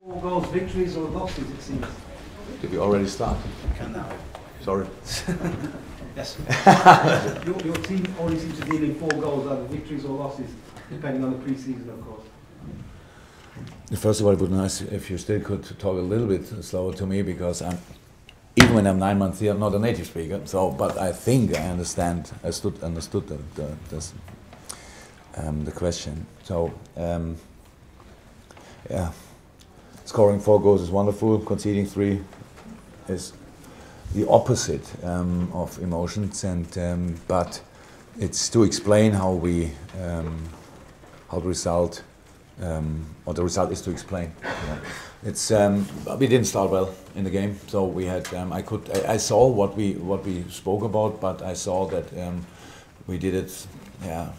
4 goals, victories or losses, it seems. Did we already start? Can now. Sorry. Yes. your team only seems to deal in 4 goals, either victories or losses, depending on the pre-season, of course. First of all, it would be nice if you still could talk a little bit slower to me, because even when I'm 9 months here, I'm not a native speaker. So, but I think I understood the question. So, yeah, scoring 4 goals is wonderful. Conceding 3 is the opposite of emotions, and but it's to explain how the result. Or the result is to explain. Yeah. It's we didn't start well in the game, so we had. I saw what we spoke about, but I saw that we did it, yeah,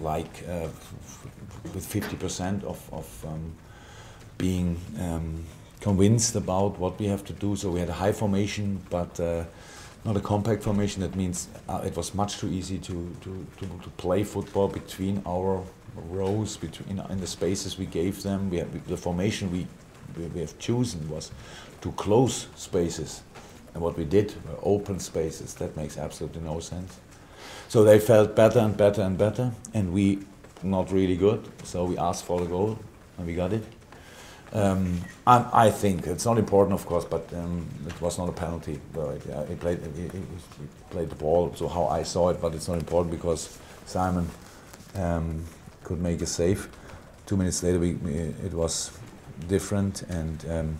like with 50% of being convinced about what we have to do. So we had a high formation, but not a compact formation. That means it was much too easy to play football between our rows, in the spaces we gave them. The formation we have chosen was to close spaces, and what we did were open spaces. That makes absolutely no sense. So they felt better and better and better, and we not really good. So we asked for the goal, and we got it. I think it's not important, of course, but it was not a penalty. He played the ball, so how I saw it, but it's not important because Simon could make a save. 2 minutes later, it was different, and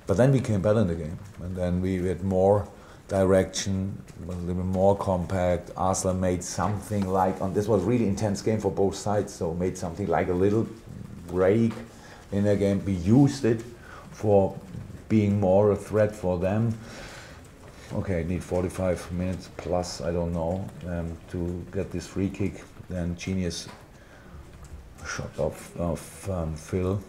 but then we came better in the game, and then we had more direction, a little bit more compact. Arsenal made something like, this was a really intense game for both sides, so made something like a little break in the game. We used it for being more a threat for them. Okay, need 45 minutes plus, I don't know, to get this free kick. Then genius shot of Phil.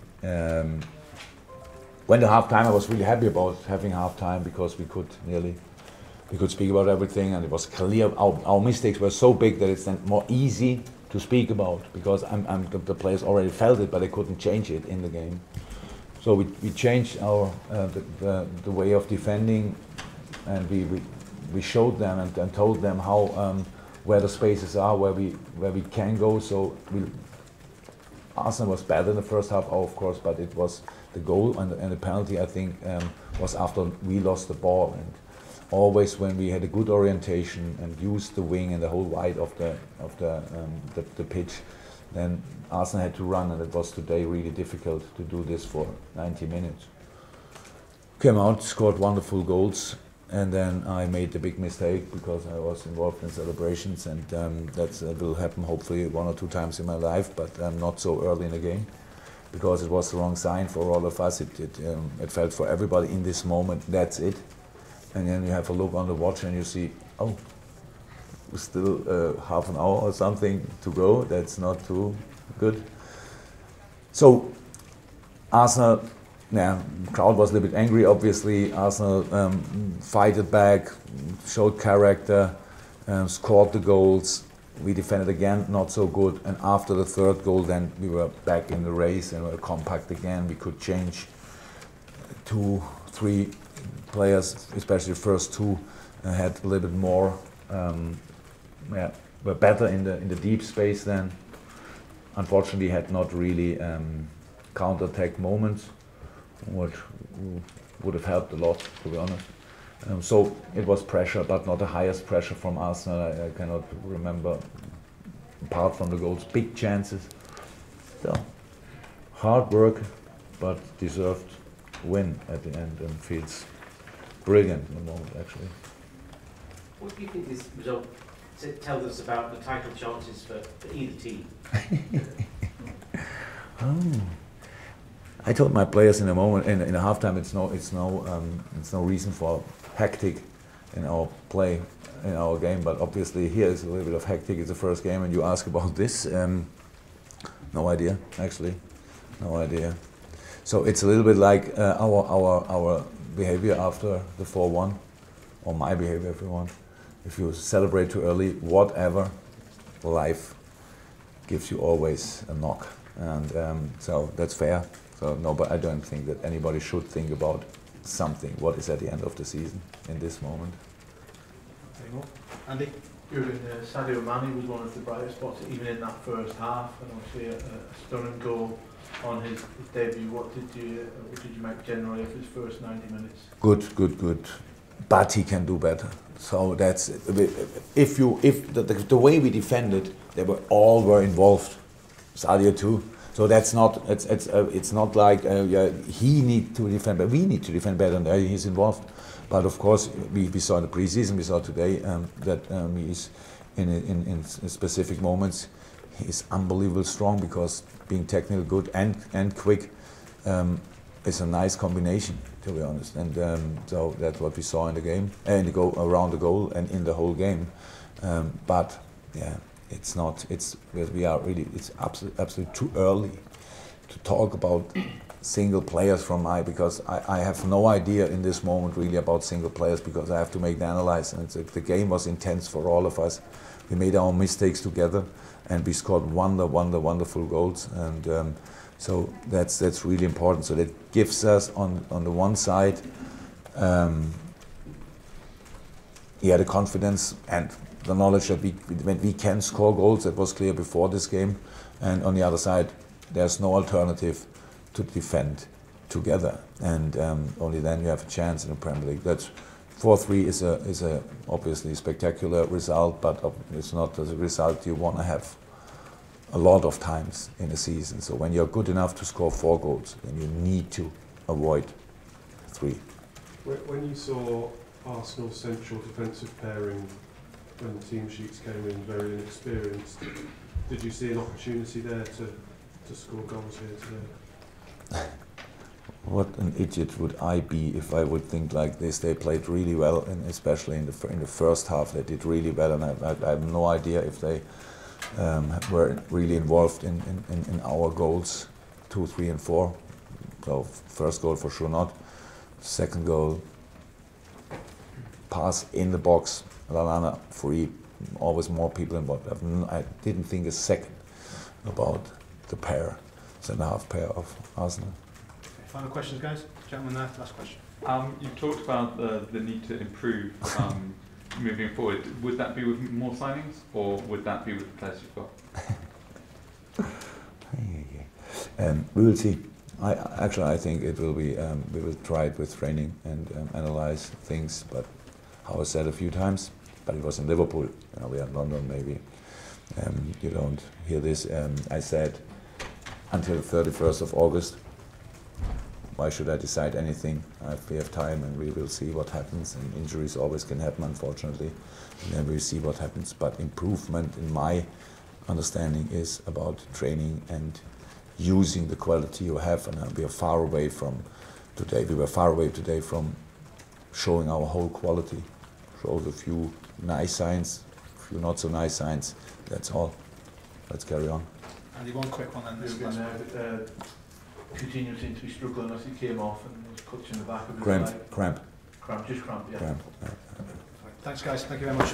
When the half time, I was really happy about having half time, because we could speak about everything, and it was clear our mistakes were so big that it's then more easy to speak about, because the players already felt it, but they couldn't change it in the game. So we changed our the way of defending, and we showed them and told them how where the spaces are, where we can go. So Arsenal was better in the first half, of course, but it was the goal and the penalty, I think, was after we lost the ball. And always when we had a good orientation and used the wing and the whole wide of the pitch, then Arsenal had to run, and it was today really difficult to do this for 90 minutes. Came out, scored wonderful goals, and then I made the big mistake because I was involved in celebrations, and that will happen hopefully 1 or 2 times in my life, but not so early in the game, because it was the wrong sign for all of us. It felt for everybody in this moment, that's it. And then you have a look on the watch and you see, oh, still half an hour or something to go. That's not too good. So Arsenal, yeah, the crowd was a little bit angry, obviously. Arsenal fighted back, showed character, scored the goals. We defended again, not so good. And after the 3rd goal, then we were back in the race and were compact again. We could change 2, 3 players, especially the first 2, had a little bit more, were better in the deep space then. Unfortunately, had not really counter-attack moments, which would have helped a lot, to be honest. So it was pressure, but not the highest pressure from Arsenal. I cannot remember, apart from the goals, big chances. So hard work, but deserved win at the end, and feels brilliant in the moment, actually. What do you think this result tells us about the title chances for either team? I told my players in a moment, in a halftime, it's no reason for hectic in our play, in our game. But obviously here is a little bit of hectic. It's the first game, and you ask about this. No idea, actually, no idea. So it's a little bit like our behavior after the 4-1, or my behavior, if you want. If you celebrate too early, whatever, life gives you always a knock, and so that's fair. So no, but I don't think that anybody should think about something. What is at the end of the season in this moment? Andy? Jurgen, Sadio Mane was one of the brightest spots, even in that first half, and obviously a stunning goal on his debut. What did you make generally of his first 90 minutes? Good. But he can do better. So that's if the way we defended, they were involved. Sadio too. So that's not it's not like he needs to defend, but we need to defend better, and he's involved. But of course, we saw in the preseason, we saw today that he is in specific moments, he is unbelievably strong, because being technically good and quick is a nice combination, to be honest. And so that's what we saw in the game, and around the goal and in the whole game. But yeah, it's not. It's absolutely too early to talk about single players because I have no idea in this moment really about single players, because I have to make the analysis, and the game was intense for all of us. We made our mistakes together, and we scored wonderful goals, and so that's really important. So that gives us on the one side the confidence and the knowledge that we can score goals. That was clear before this game, and on the other side there's no alternative to defend together, and only then you have a chance in the Premier League. That's 4-3 is a obviously spectacular result, but it's not the result you want to have a lot of times in a season. So when you're good enough to score 4 goals, then you need to avoid 3. When you saw Arsenal's central defensive pairing, when the team sheets came in very inexperienced, did you see an opportunity there to score goals here today? What an idiot would I be if I would think like this. They played really well, and especially in the first half they did really well, and I have no idea if they were really involved in our goals, 2, 3 and 4. So first goal for sure not. Second goal, pass in the box, Lallana free, always more people involved. I didn't think a second about the centre-half pair of Arsenal. Final questions, guys? Gentlemen there, last question. You talked about the need to improve moving forward. Would that be with more signings, or would that be with the players you've got? We will see. I think it will be. We will try it with training and analyze things. But how I said a few times, but it was in Liverpool. We are in London. Maybe you don't hear this. I said until 31st of August. Why should I decide anything? We have time, and we will see what happens. And injuries always can happen, unfortunately. And then we'll see what happens. But improvement, in my understanding, is about training and using the quality you have. And we are far away from today. We were far away today from showing our whole quality. Showed a few nice signs, a few not so nice signs. That's all. Let's carry on. Andy, one quick one then. Coutinho seemed to be struggling as he came off, and was clutching the back of his Cramp. leg. Cramp, yeah. Cramp. Thanks, guys. Thank you very much.